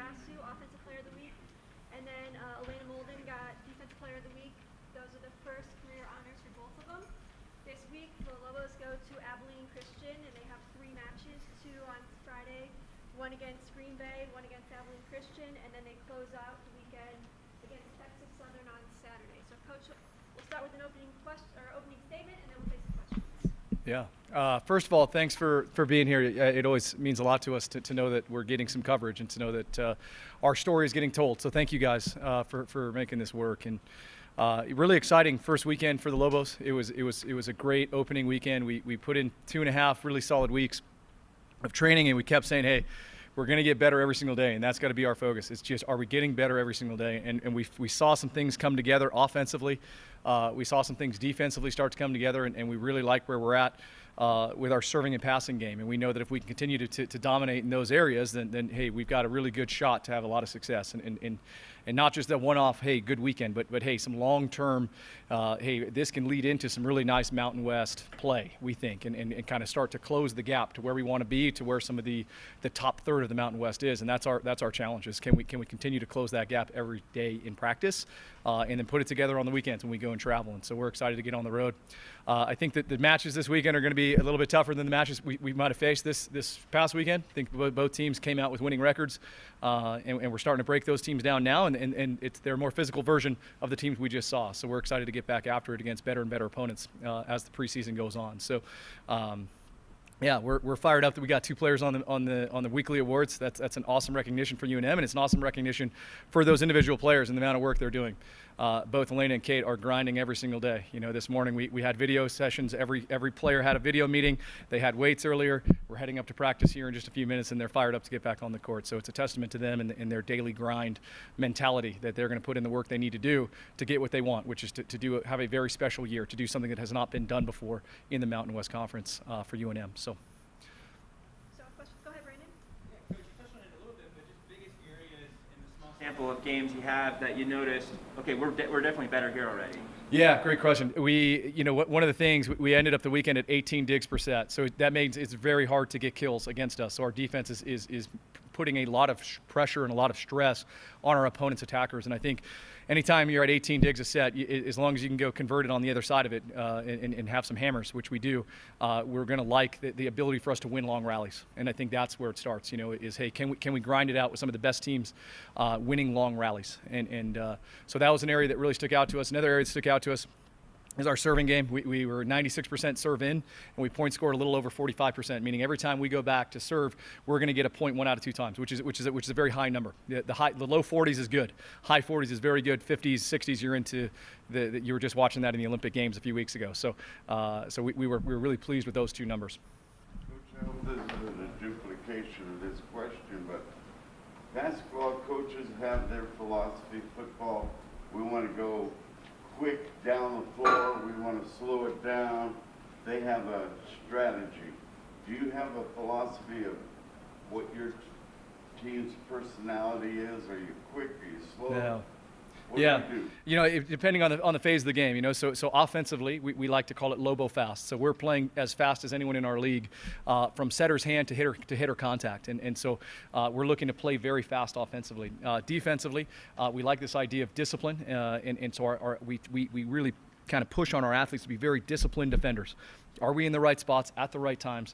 Offensive Player of the Week. And then Elena Molden got Defensive Player of the Week. Those are the first career honors for both of them. This week, the Lobos go to Abilene Christian, and they have 3 matches, 2 on Friday, 1 against Green Bay, 1 against Abilene Christian, and then they close out the weekend against Texas Southern on Saturday. So, Coach, we'll start with an opening statement, and then we'll take some questions. Yeah. First of all, thanks for being here. It always means a lot to us to know that we're getting some coverage and to know that our story is getting told. So thank you guys for making this work. And really exciting first weekend for the Lobos. It was a great opening weekend. We put in 2.5 really solid weeks of training, and we kept saying, hey, we're going to get better every single day, and that's got to be our focus. It's just, are we getting better every single day? And we saw some things come together offensively. We saw some things defensively start to come together, and we really like where we're at with our serving and passing game. And we know that if we can continue to dominate in those areas, then hey, we've got a really good shot to have a lot of success. And not just that one-off, hey, good weekend, but hey, some long-term, hey, this can lead into some really nice Mountain West play, we think, and kind of start to close the gap to where we want to be, to where some of the top third of the Mountain West is. And that's our challenge is can we continue to close that gap every day in practice and then put it together on the weekends when we go and travel. And so we're excited to get on the road. I think that the matches this weekend are going to be a little bit tougher than the matches we might have faced this past weekend. I think both teams came out with winning records, and we're starting to break those teams down now, and they're a more physical version of the teams we just saw. So we're excited to get back after it against better and better opponents as the preseason goes on. So. Yeah, we're fired up that we got 2 players on the weekly awards. That's an awesome recognition for UNM, and it's an awesome recognition for those individual players and the amount of work they're doing. Both Elena and Kate are grinding every single day. You know, this morning we had video sessions. Every player had a video meeting. They had weights earlier. We're heading up to practice here in just a few minutes, and they're fired up to get back on the court. So it's a testament to them and their daily grind mentality that they're going to put in the work they need to do to get what they want, which is to have a very special year, to do something that has not been done before in the Mountain West Conference for UNM. So Questions? Go ahead, Brandon. Yeah, Coach, you touched on it a little bit, but just biggest areas in the small sample of games you have that you noticed, okay, we're definitely better here already. Yeah, great question. One of the things, we ended up the weekend at 18 digs per set, so that means it's very hard to get kills against us. So our defense is putting a lot of pressure and a lot of stress on our opponent's attackers. And I think anytime you're at 18 digs a set, as long as you can go convert it on the other side of it and have some hammers, which we do, we're going to like the ability for us to win long rallies. And I think that's where it starts, is, hey, can we grind it out with some of the best teams winning long rallies? And so that was an area that really stuck out to us. Another area that stuck out to us is our serving game. We were 96% serve in, and we point scored a little over 45%, meaning every time we go back to serve, we're going to get a point 1 out of 2 times, which is a very high number. The low 40s is good. High 40s is very good. 50s, 60s, you're into you were just watching that in the Olympic Games a few weeks ago. So we were really pleased with those 2 numbers. Coach, I hope this isn't a duplication of this question, but basketball coaches have their philosophy. Football, we want to go quick down the floor, we want to slow it down. They have a strategy. Do you have a philosophy of what your team's personality is? Are you quick? Are you slow? No. What do you do? Depending on the phase of the game, so offensively, we like to call it Lobo fast. So we're playing as fast as anyone in our league, from setter's hand to hitter contact. And so we're looking to play very fast offensively. Defensively, we like this idea of discipline, and so we really kind of push on our athletes to be very disciplined defenders. Are we in the right spots at the right times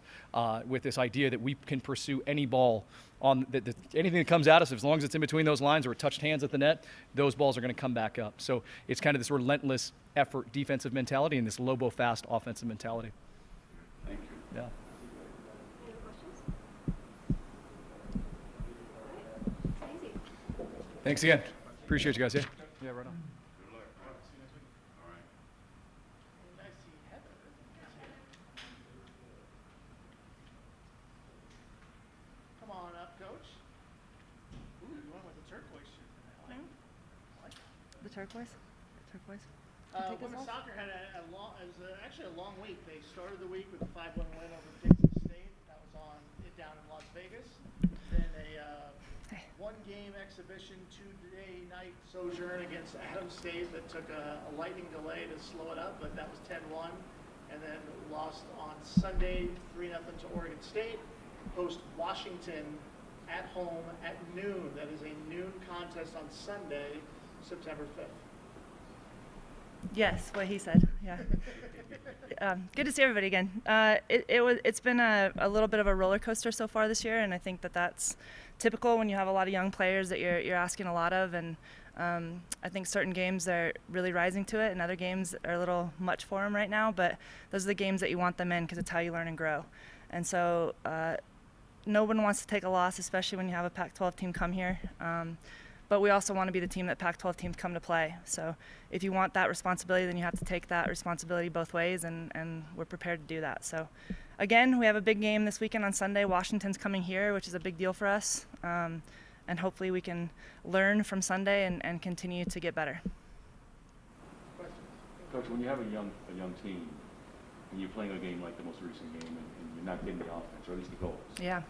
with this idea that we can pursue any ball on anything that comes at us, as long as it's in between those lines or it touched hands at the net, those balls are going to come back up. So it's kind of this relentless effort defensive mentality and this Lobo fast offensive mentality. Thank you. Yeah. Any other questions? All right. It's easy. Thanks again. Appreciate you guys. Yeah, right on. Come on up, Coach. Ooh, you went with the turquoise shirt. I like it. The turquoise? Turquoise? Women's soccer had actually a long week. They started the week with a 5-1 win over Dixon State. That was down in Las Vegas. Then a one-game exhibition, 2-day night sojourn against Adams State that took a lightning delay to slow it up, but that was 10-1. And then lost on Sunday 3-0 to Oregon State. Host Washington at home at noon. That is a noon contest on Sunday, September 5th. Yes, what he said. Yeah. Good to see everybody again. It's been a little bit of a roller coaster so far this year, and I think that's typical when you have a lot of young players that you're asking a lot of, and I think certain games are really rising to it, and other games are a little much for them right now. But those are the games that you want them in because it's how you learn and grow. And so no one wants to take a loss, especially when you have a Pac-12 team come here. But we also want to be the team that Pac-12 teams come to play. So if you want that responsibility, then you have to take that responsibility both ways, and we're prepared to do that. So again, we have a big game this weekend on Sunday. Washington's coming here, which is a big deal for us. And hopefully we can learn from Sunday and continue to get better. Coach, when you have a young team and you're playing a game like the most recent game and you're not getting the offense, or at least the goals, Yeah.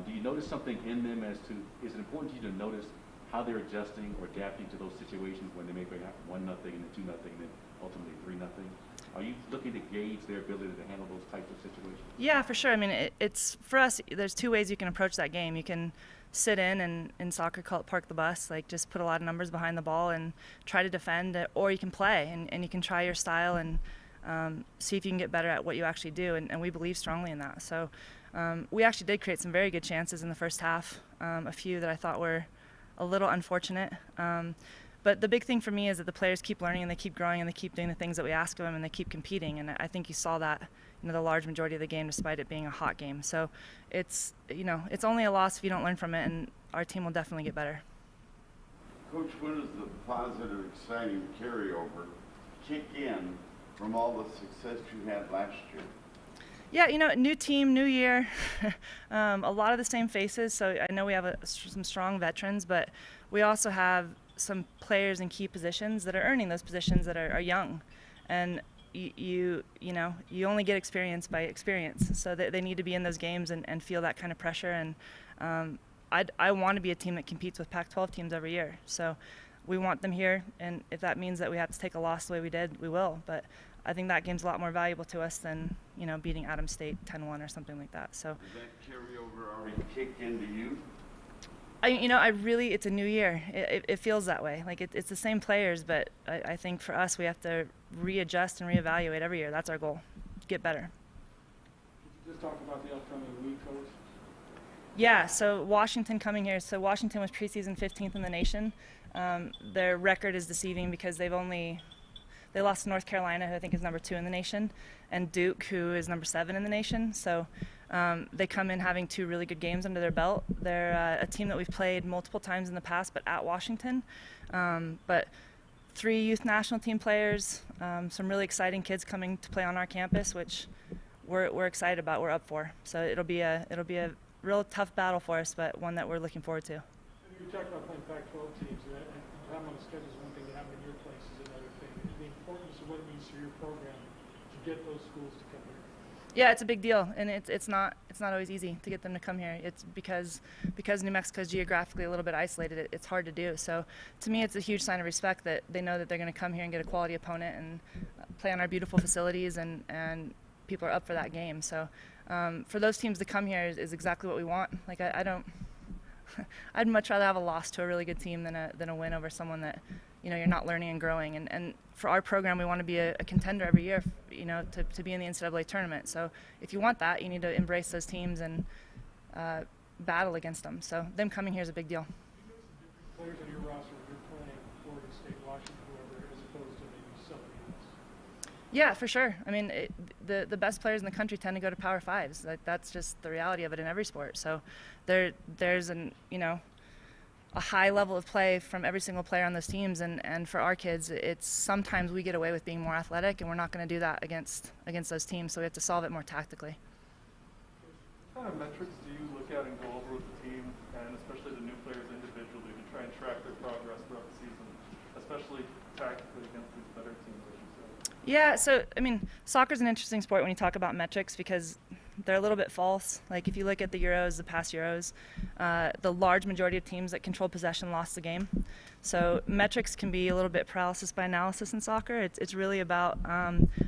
Do you notice something in them as to, is it important to you to notice how they're adjusting or adapting to those situations when they may be 1-0 and then 2-0 and then ultimately 3-0? Are you looking to gauge their ability to handle those types of situations? Yeah, for sure. I mean, it's for us, there's two ways you can approach that game. You can sit and in soccer call it park the bus, like just put a lot of numbers behind the ball and try to defend it, or you can play and you can try your style and see if you can get better at what you actually do, and we believe strongly in that. So we actually did create some very good chances in the first half, a few that I thought were a little unfortunate. But the big thing for me is that the players keep learning and they keep growing and they keep doing the things that we ask of them and they keep competing. And I think you saw that, the large majority of the game, despite it being a hot game. So it's only a loss if you don't learn from it, and our team will definitely get better. Coach, when does the positive, exciting carryover kick in from all the success you had last year? Yeah, new team, new year, a lot of the same faces. So I know we have some strong veterans, but we also have some players in key positions that are earning those positions that are young. And you only get experience by experience. So they need to be in those games and feel that kind of pressure. And I want to be a team that competes with Pac-12 teams every year. So we want them here, and if that means that we have to take a loss the way we did, we will. But I think that game's a lot more valuable to us than beating Adams State 10-1 or something like that. So Does that carryover already kick into you? It's a new year. It feels that way. Like it's the same players, but I think for us, we have to readjust and reevaluate every year. That's our goal, get better. Could you just talk about the upcoming week, Coach? Yeah, so Washington coming here. So Washington was preseason 15th in the nation. Their record is deceiving because they lost to North Carolina, who I think is number 2 in the nation, and Duke, who is number 7 in the nation. So they come in having 2 really good games under their belt. They're a team that we've played multiple times in the past, but at Washington. But 3 youth national team players, some really exciting kids coming to play on our campus, which we're excited about. We're up for. So it'll be a real tough battle for us, but one that we're looking forward to. You talked about playing Pac-12 teams, and having on the schedule is one thing, to have them in your place is another thing. The importance of what it means for your program to get those schools to come here. Yeah, it's a big deal, and it's not always easy to get them to come here. It's because New Mexico is geographically a little bit isolated. It's hard to do. So to me, it's a huge sign of respect that they know that they're going to come here and get a quality opponent and play on our beautiful facilities, and people are up for that game. So for those teams to come here is exactly what we want. Like I'd much rather have a loss to a really good team than a win over someone that you're not learning and growing. And for our program, we want to be a contender every year, to be in the NCAA tournament. So if you want that, you need to embrace those teams and battle against them. So them coming here is a big deal. Players on your roster, when you're playing Oregon State, Washington, whoever, as opposed to maybe somebody else? Yeah, for sure. I mean, the best players in the country tend to go to Power Fives. That's just the reality of it in every sport. So there's a high level of play from every single player on those teams, and for our kids, it's sometimes we get away with being more athletic, and we're not going to do that against those teams. So we have to solve it more tactically. What kind of metrics do you look at and go over with the team, and especially the new players individually, to try and track their progress throughout the season, especially tactically against these better teams, I should say? Yeah, so I mean, soccer's an interesting sport when you talk about metrics, because they're a little bit false. Like if you look at the Euros, the past Euros, the large majority of teams that controlled possession lost the game. So metrics can be a little bit paralysis by analysis in soccer. It's really about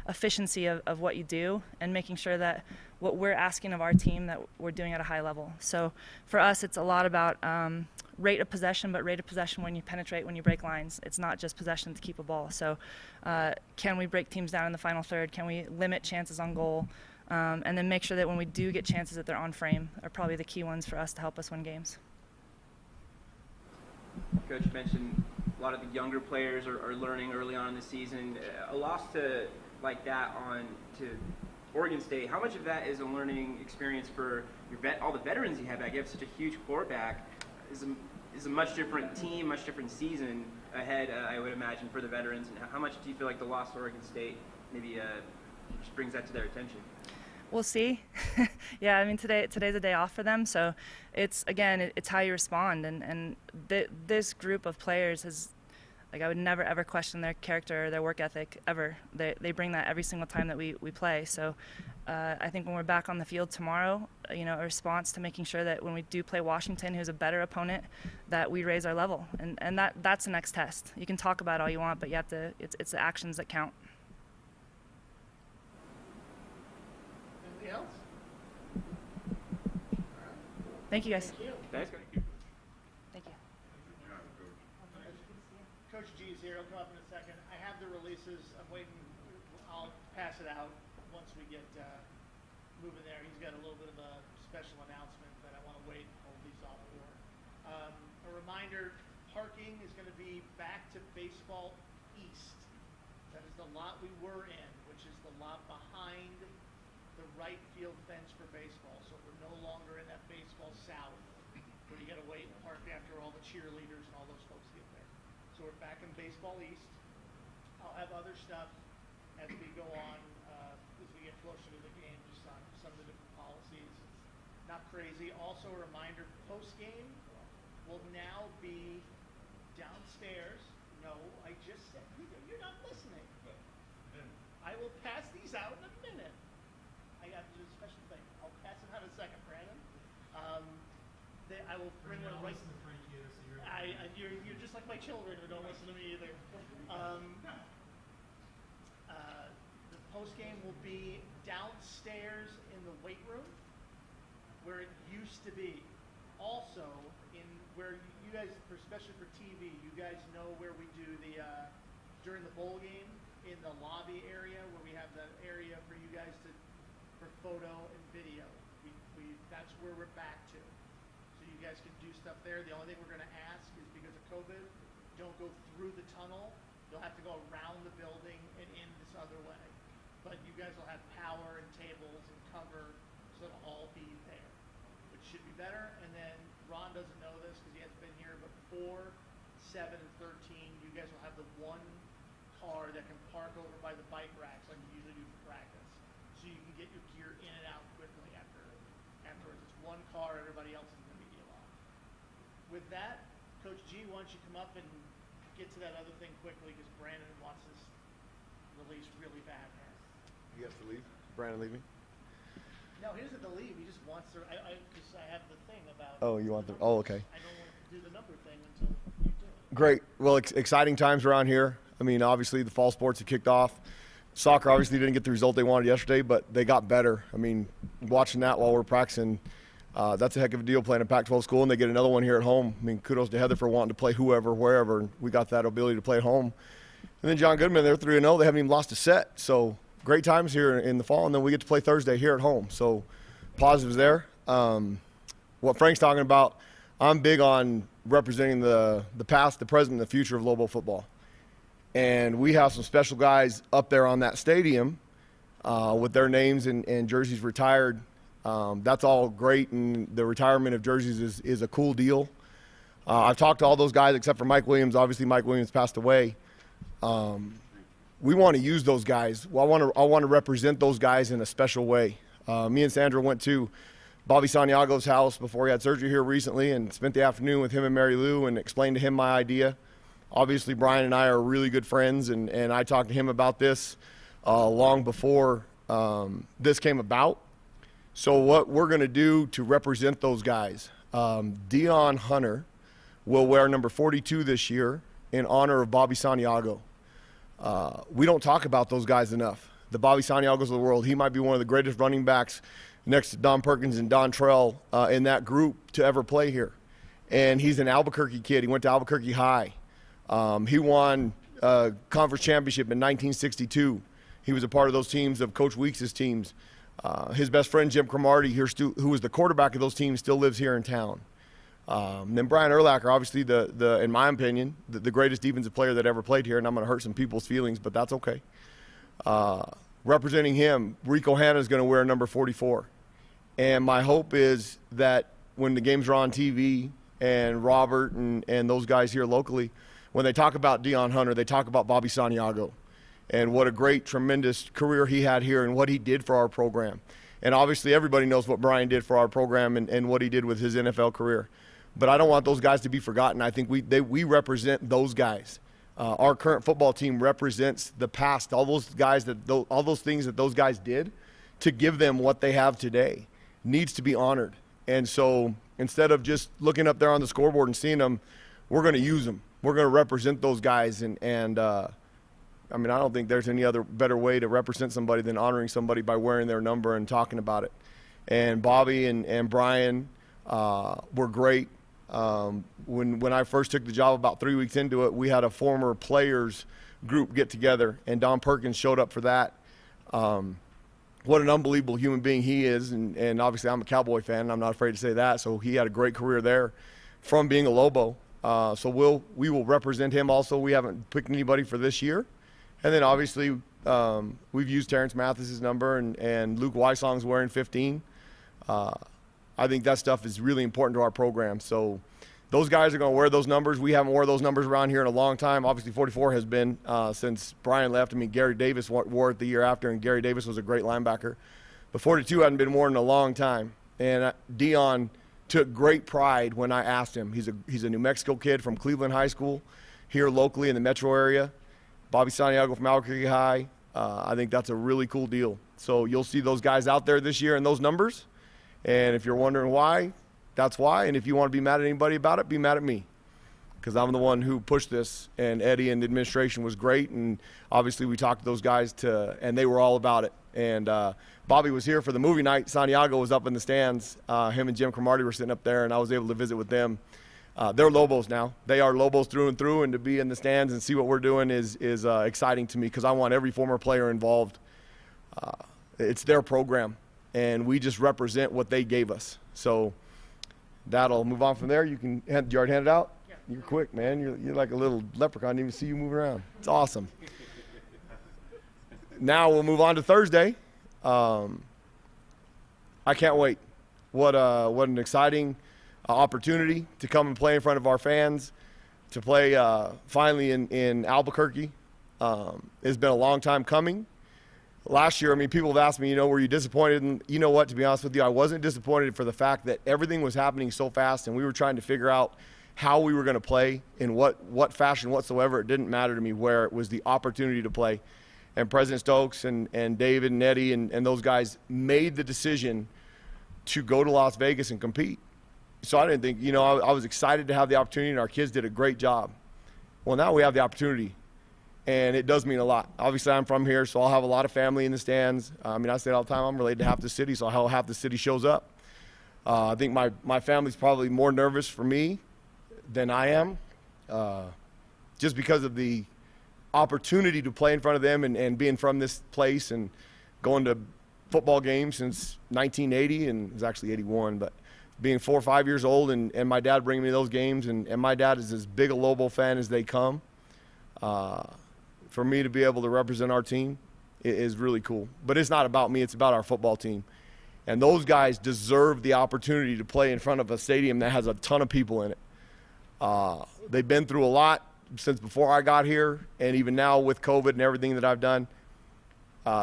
efficiency of what you do and making sure that what we're asking of our team that we're doing at a high level. So for us, it's a lot about rate of possession, but rate of possession when you penetrate, when you break lines. It's not just possession to keep a ball. So can we break teams down in the final third? Can we limit chances on goal? And then make sure that when we do get chances that they're on frame are probably the key ones for us to help us win games. Coach mentioned a lot of the younger players are learning early on in the season. A loss like that to Oregon State, how much of that is a learning experience for all the veterans you have back? You have such a huge core back. Is a much different team, much different season ahead, I would imagine, for the veterans. And how much do you feel like the loss to Oregon State maybe just brings that to their attention? We'll see. Yeah, I mean, today's a day off for them, so it's how you respond. And this group of players has, like, I would never ever question their character or their work ethic ever. They bring that every single time that we play. So I think when we're back on the field tomorrow, a response to making sure that when we do play Washington, who's a better opponent, that we raise our level. And that's the next test. You can talk about all you want, but you have to. It's the actions that count. Anything else? Thank you, guys. Thank you. Thanks. Thank you. Coach G's here. He'll come up in a second. I have the releases. I'm waiting. I'll pass it out once we get moving there. He's got a little bit of a special announcement that I want to wait and hold these off for. A reminder, parking is going to be back to Baseball East. That is the lot we were in, which is the lot behind the right field fence for baseball. So we're no longer in that Baseball South where you got to wait and park after all the cheerleaders and all those folks get there. So we're back in Baseball East. I'll have other stuff as we go on, as we get closer to the game, just on some of the different policies. It's not crazy. Also a reminder, post-game will now be downstairs. No, I just said, you're not listening. I will pass these out in a minute. I got to do a special thing. I'll pass it out in a second, Brandon. I will bring one right. You're just like my children who don't listen to me either. The post game will be downstairs in the weight room, where it used to be. Also, in where you guys, especially for TV, you guys know where we do the during the bowl game in the lobby area, where we have that area for you guys for photo and video. That's where we're back to. So you guys can do stuff there. The only thing we're going to ask is because of COVID, don't go through the tunnel. You'll have to go around the building and in this other way. But you guys will have power and tables and cover, so it'll all be there, which should be better. And then Ron doesn't know this because he hasn't been here, but 4, 7, and 13, you guys will have the one car that can park over by the bike racks like you usually do for practice. So you can get your gear in and out quickly afterwards. It's one car, everybody else is going to be off. With that, Coach G, why don't you come up and get to that other thing quickly, because Brandon wants this release really bad, man. You have to leave? Brandon leaving? No, he doesn't have to leave. He just wants to, because I have the thing about. Oh, you want the, oh, okay. I don't want to do the number thing until you do it. Great. Well, exciting times around here. I mean, obviously the fall sports have kicked off. Soccer obviously didn't get the result they wanted yesterday, but they got better. I mean, watching that while we're practicing, that's a heck of a deal playing a Pac-12 school, and they get another one here at home. I mean, kudos to Heather for wanting to play whoever, wherever, and we got that ability to play at home. And then John Goodman, they're 3-0. They haven't even lost a set. So great times here in the fall, and then we get to play Thursday here at home. So positives there. What Frank's talking about, I'm big on representing the past, the present, and the future of Lobo football. And we have some special guys up there on that stadium with their names and jerseys retired. That's all great, and the retirement of jerseys is a cool deal. I've talked to all those guys except for Mike Williams. Obviously, Mike Williams passed away. We want to use those guys. Well, I want to represent those guys in a special way. Me and Sandra went to Bobby Santiago's house before he had surgery here recently and spent the afternoon with him and Mary Lou and explained to him my idea. Obviously, Brian and I are really good friends, and I talked to him about this long before this came about. So what we're going to do to represent those guys, Dion Hunter will wear number 42 this year in honor of Bobby Santiago. We don't talk about those guys enough. The Bobby Santiagos of the world. He might be one of the greatest running backs next to Don Perkins and Don Trell in that group to ever play here. And he's an Albuquerque kid. He went to Albuquerque High. He won a conference championship in 1962. He was a part of those teams, of Coach Weeks' teams. His best friend, Jim Cromartie, who was the quarterback of those teams, still lives here in town. Then Brian Urlacher, obviously, in my opinion, the greatest defensive player that ever played here, and I'm going to hurt some people's feelings, but that's okay. Representing him, Rico Hanna is going to wear number 44. And my hope is that when the games are on TV and Robert and those guys here locally, when they talk about Dion Hunter, they talk about Bobby Santiago and what a great, tremendous career he had here and what he did for our program. And obviously everybody knows what Brian did for our program and what he did with his NFL career. But I don't want those guys to be forgotten. I think we represent those guys. Our current football team represents the past, all those things that those guys did to give them what they have today needs to be honored. And so instead of just looking up there on the scoreboard and seeing them, we're going to use them. We're going to represent those guys. I mean, I don't think there's any other better way to represent somebody than honoring somebody by wearing their number and talking about it. And Bobby and Brian were great. When I first took the job about 3 weeks into it, we had a former players group get together, and Don Perkins showed up for that. What an unbelievable human being he is, and obviously I'm a Cowboy fan, and I'm not afraid to say that, so he had a great career there from being a Lobo. So we will represent him also. We haven't picked anybody for this year. And then obviously we've used Terrence Mathis's number, and Luke Wysong's wearing 15. I think that stuff is really important to our program. So those guys are going to wear those numbers. We haven't worn those numbers around here in a long time. Obviously 44 has been since Brian left. I mean, Gary Davis wore it the year after, and Gary Davis was a great linebacker. But 42 hadn't been worn in a long time. And Dion took great pride when I asked him. He's a New Mexico kid from Cleveland High School here locally in the metro area. Bobby Santiago from Albuquerque High. I think that's a really cool deal. So you'll see those guys out there this year in those numbers. And if you're wondering why, that's why. And if you want to be mad at anybody about it, be mad at me, because I'm the one who pushed this. And Eddie and the administration was great. And obviously we talked to those guys and they were all about it. And Bobby was here for the movie night. Santiago was up in the stands. Him and Jim Cromartie were sitting up there, and I was able to visit with them. They're Lobos now. They are Lobos through and through, and to be in the stands and see what we're doing is exciting to me, because I want every former player involved. It's their program, and we just represent what they gave us. So that'll move on from there. You can did you already hand it out? Yeah. You're quick, man. You're like a little leprechaun. I didn't even see you moving around. It's awesome. Now we'll move on to Thursday. I can't wait. What an exciting opportunity to come and play in front of our fans, to play finally in Albuquerque. It's been a long time coming. Last year, I mean, people have asked me, were you disappointed? And you know what, to be honest with you, I wasn't disappointed for the fact that everything was happening so fast, and we were trying to figure out how we were going to play in what fashion whatsoever. It didn't matter to me where. It was the opportunity to play. And President Stokes and David and Eddie and those guys made the decision to go to Las Vegas and compete. So I didn't think, I was excited to have the opportunity, and our kids did a great job. Well, now we have the opportunity, and it does mean a lot. Obviously, I'm from here, so I'll have a lot of family in the stands. I mean, I say it all the time, I'm related to half the city, so half the city shows up. I think my family's probably more nervous for me than I am, just because of the opportunity to play in front of them and being from this place and going to football games since 1980, and it was actually 81, but being 4 or 5 years old and my dad bringing me those games, and my dad is as big a Lobo fan as they come. For me to be able to represent our team is really cool. But it's not about me, it's about our football team. And those guys deserve the opportunity to play in front of a stadium that has a ton of people in it. They've been through a lot since before I got here, and even now with COVID and everything that I've done.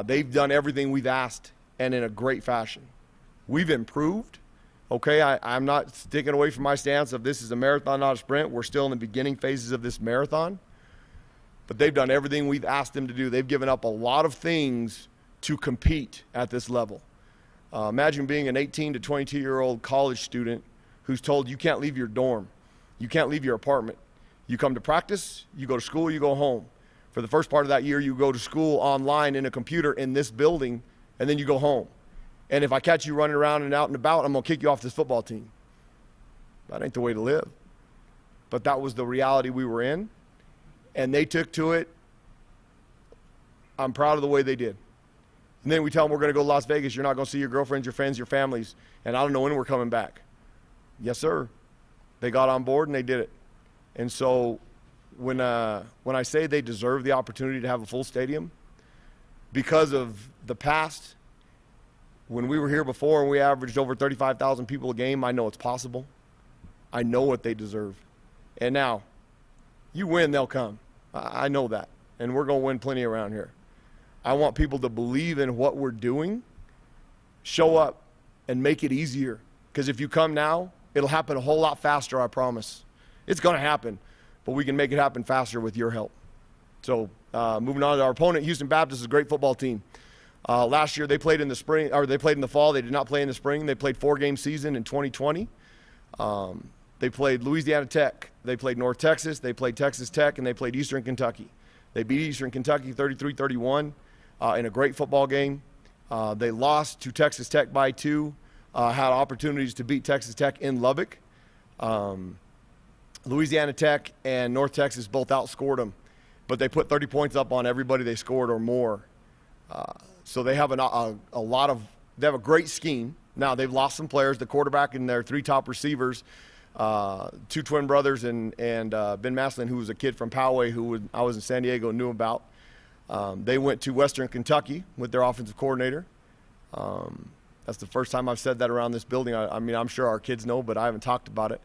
They've done everything we've asked, and in a great fashion. We've improved. Okay, I'm not sticking away from my stance of this is a marathon, not a sprint. We're still in the beginning phases of this marathon. But they've done everything we've asked them to do. They've given up a lot of things to compete at this level. Imagine being an 18 to 22-year-old college student who's told you can't leave your dorm. You can't leave your apartment. You come to practice, you go to school, you go home. For the first part of that year, you go to school online in a computer in this building, and then you go home. And if I catch you running around and out and about, I'm going to kick you off this football team. That ain't the way to live. But that was the reality we were in, and they took to it. I'm proud of the way they did. And then we tell them we're going to go to Las Vegas. You're not going to see your girlfriends, your friends, your families, and I don't know when we're coming back. Yes, sir. They got on board and they did it. And so when I say they deserve the opportunity to have a full stadium, because of the past, when we were here before and we averaged over 35,000 people a game, I know it's possible. I know what they deserve. And now, you win, they'll come. I know that. And we're going to win plenty around here. I want people to believe in what we're doing, show up, and make it easier. Because if you come now, it'll happen a whole lot faster, I promise. It's going to happen, but we can make it happen faster with your help. So moving on to our opponent, Houston Baptist is a great football team. Last year they played in the spring, or they played in the fall. They did not play in the spring. They played 4-game season in 2020. They played Louisiana Tech. They played North Texas. They played Texas Tech, and they played Eastern Kentucky. They beat Eastern Kentucky 33-31 in a great football game. They lost to Texas Tech by 2. Had opportunities to beat Texas Tech in Lubbock. Louisiana Tech and North Texas both outscored them, but they put 30 points up on everybody they scored or more. So they have they have a great scheme. Now they've lost some players, the quarterback and their 3 top receivers, 2 twin brothers and Ben Maslin, who was a kid from Poway who I was in San Diego, knew about. They went to Western Kentucky with their offensive coordinator. That's the first time I've said that around this building. I mean, I'm sure our kids know, but I haven't talked about it.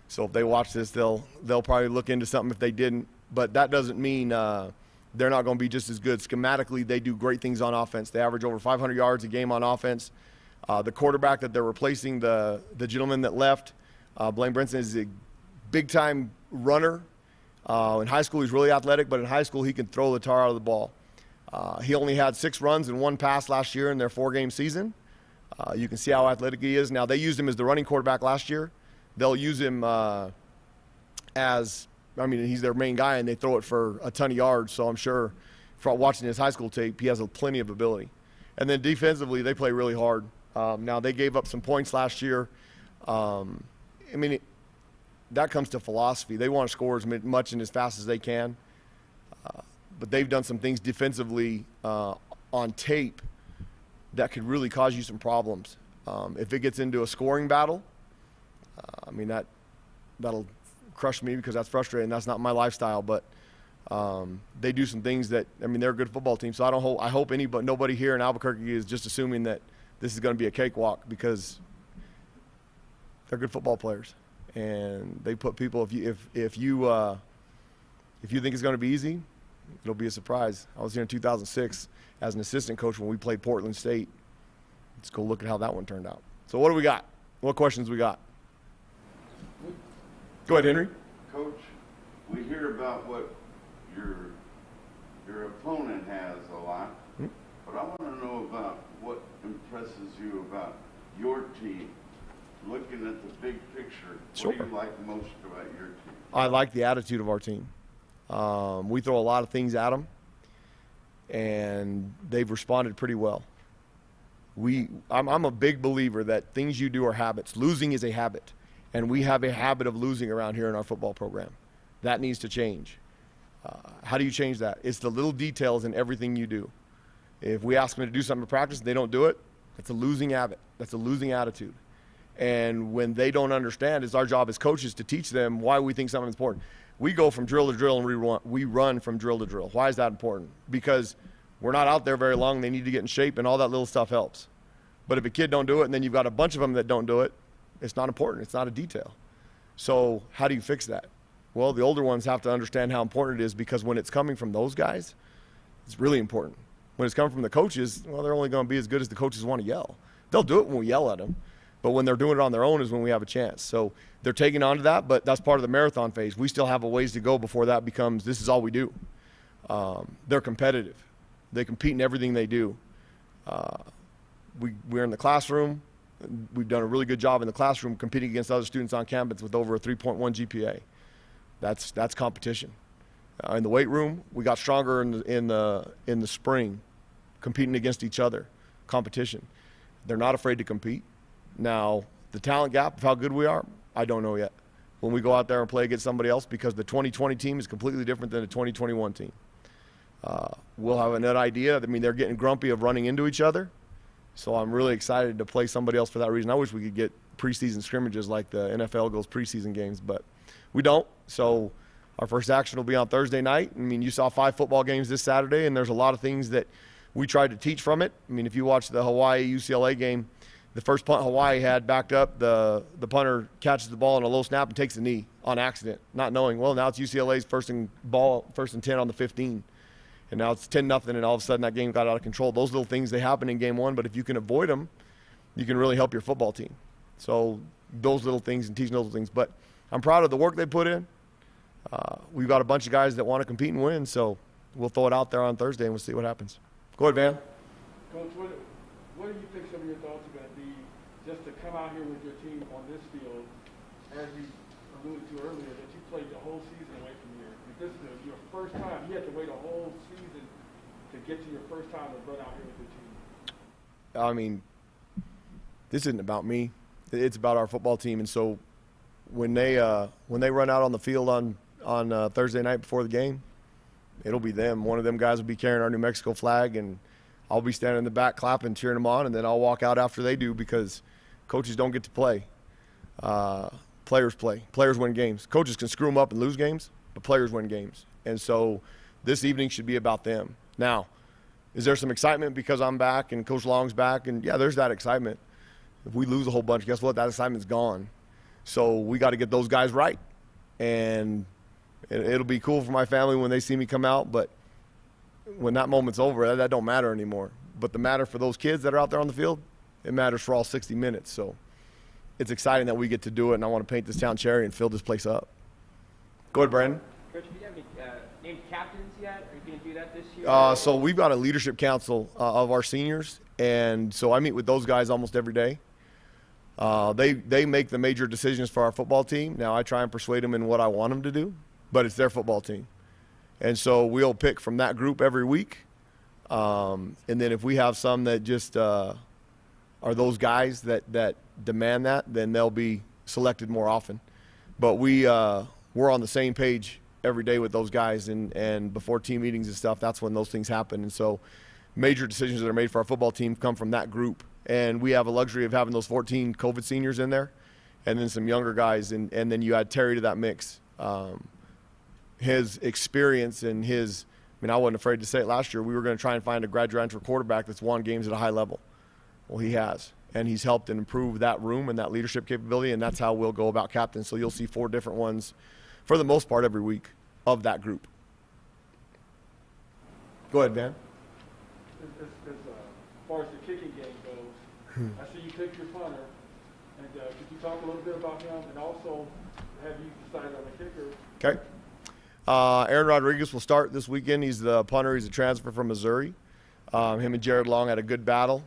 So if they watch this, they'll probably look into something if they didn't. But that doesn't mean they're not going to be just as good. Schematically, they do great things on offense. They average over 500 yards a game on offense. The quarterback that they're replacing, the gentleman that left, Blaine Brenson, is a big-time runner. In high school, he's really athletic, but in high school, he can throw the tar out of the ball. He only had 6 runs and 1 pass last year in their 4-game season. You can see how athletic he is. Now, they used him as the running quarterback last year. They'll use him he's their main guy, and they throw it for a ton of yards. So I'm sure from watching his high school tape, he has plenty of ability. And then defensively, they play really hard. Now, they gave up some points last year. That comes to philosophy. They want to score as much and as fast as they can. But they've done some things defensively on tape that could really cause you some problems. If it gets into a scoring battle, that'll crush me because that's frustrating. That's not my lifestyle. But they do some things that, they're a good football team. So I hope nobody here in Albuquerque is just assuming that this is going to be a cakewalk, because they're good football players. And they put people, if you think it's going to be easy, it'll be a surprise. I was here in 2006 as an assistant coach when we played Portland State. Let's go look at how that one turned out. So what do we got? What questions we got? Go ahead, Henry. Coach, we hear about what your opponent has a lot, but I want to know about what impresses you about your team. Looking at the big picture, Sure. What do you like most about your team? I like the attitude of our team. We throw a lot of things at them, and they've responded pretty well. I'm a big believer that things you do are habits. Losing is a habit, and we have a habit of losing around here in our football program. That needs to change. How do you change that? It's the little details in everything you do. If we ask them to do something in practice and they don't do it, that's a losing habit. That's a losing attitude. And when they don't understand, it's our job as coaches to teach them why we think something's important. We go from drill to drill and we run from drill to drill. Why is that important? Because we're not out there very long. They need to get in shape, and all that little stuff helps. But if a kid don't do it and then you've got a bunch of them that don't do it, it's not important. It's not a detail. So how do you fix that? Well, the older ones have to understand how important it is, because when it's coming from those guys, it's really important. When it's coming from the coaches, well, they're only going to be as good as the coaches want to yell. They'll do it when we yell at them. But when they're doing it on their own is when we have a chance. So they're taking on to that, but that's part of the marathon phase. We still have a ways to go before that becomes this is all we do. They're competitive. They compete in everything they do. we're in the classroom. We've done a really good job in the classroom competing against other students on campus with over a 3.1 GPA. That's competition. In the weight room, we got stronger in the spring, competing against each other, competition. They're not afraid to compete. Now, the talent gap of how good we are, I don't know yet. When we go out there and play against somebody else, because the 2020 team is completely different than the 2021 team. We'll have a net idea. I mean, they're getting grumpy of running into each other. So I'm really excited to play somebody else for that reason. I wish we could get preseason scrimmages like the NFL goes preseason games, but we don't. So our first action will be on Thursday night. I mean, you saw 5 football games this Saturday, and there's a lot of things that we tried to teach from it. I mean, if you watch the Hawaii-UCLA game, the first punt Hawaii had backed up, the punter catches the ball on a low snap and takes a knee on accident, not knowing, well, now it's UCLA's first and 10 on the 15. And now it's 10-0, and all of a sudden that game got out of control. Those little things, they happen in game one, but if you can avoid them, you can really help your football team. So those little things and teaching those little things. But I'm proud of the work they put in. We've got a bunch of guys that want to compete and win, so we'll throw it out there on Thursday and we'll see what happens. Go ahead, Van. Coach, what do you think some of your thoughts are going to be just to come out here with your team on this field, as you alluded to earlier, that you played the whole season away from here? This is your first time. You had to wait a whole season to get to your first time to run out here with your team. I mean, this isn't about me. It's about our football team. And so when they run out on the field on Thursday night before the game, it'll be them. One of them guys will be carrying our New Mexico flag, and I'll be standing in the back clapping, cheering them on, and then I'll walk out after they do because coaches don't get to play. Players play. Players win games. Coaches can screw them up and lose games, but players win games. And so this evening should be about them. Now, is there some excitement because I'm back and Coach Long's back? And, yeah, there's that excitement. If we lose a whole bunch, guess what? That excitement's gone. So we got to get those guys right. And it'll be cool for my family when they see me come out, but when that moment's over, that don't matter anymore. But the matter for those kids that are out there on the field, it matters for all 60 minutes. So it's exciting that we get to do it, and I want to paint this town cherry and fill this place up. Go ahead, Brandon. Coach, do you have any named captains yet? Are you going to do that this year? So we've got a leadership council of our seniors, and so I meet with those guys almost every day. They make the major decisions for our football team. Now I try and persuade them in what I want them to do, but it's their football team. And so we'll pick from that group every week. And then if we have some that just are those guys that demand that, then they'll be selected more often. But we're on the same page every day with those guys, and before team meetings and stuff, that's when those things happen. And so major decisions that are made for our football team come from that group. And we have a luxury of having those 14 COVID seniors in there and then some younger guys. And then you add Terry to that mix. His experience and I wasn't afraid to say it last year. We were going to try and find a graduate transfer quarterback that's won games at a high level. Well, he has. And he's helped and improved that room and that leadership capability, and that's how we'll go about captain. So you'll see 4 different ones for the most part every week of that group. Go ahead, Van. As far as the kicking game goes, I see you picked your punter, and could you talk a little bit about him, and also have you decided on the kicker? Okay. Aaron Rodriguez will start this weekend. He's the punter. He's a transfer from Missouri. Him and Jared Long had a good battle.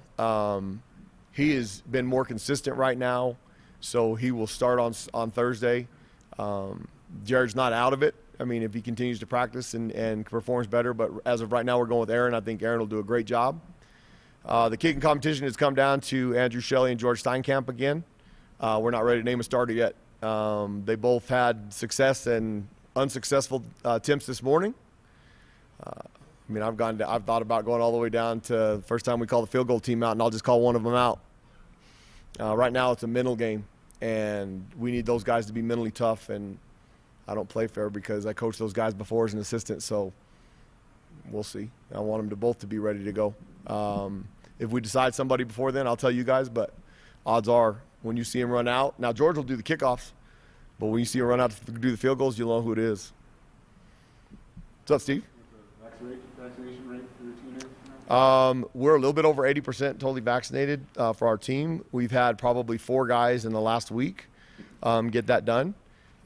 He has been more consistent right now, so he will start on Thursday. Jared's not out of it. I mean, if he continues to practice and performs better, but as of right now, we're going with Aaron. I think Aaron will do a great job. The kicking competition has come down to Andrew Shelley and George Steinkamp again. We're not ready to name a starter yet. They both had success and unsuccessful attempts this morning. I've thought about going all the way down to the first time we call the field goal team out, and I'll just call one of them out. Right now it's a mental game, and we need those guys to be mentally tough, and I don't play fair because I coached those guys before as an assistant, so we'll see. I want them both to be ready to go. If we decide somebody before then, I'll tell you guys, but odds are when you see him run out. Now, George will do the kickoffs, but when you see him run out to do the field goals, you'll know who it is. What's up, Steve? Vaccination rate for your team now? We're a little bit over 80% totally vaccinated for our team. We've had probably 4 guys in the last week get that done.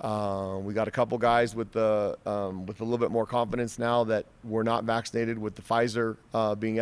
We got a couple guys with a little bit more confidence now that we're not vaccinated with the Pfizer being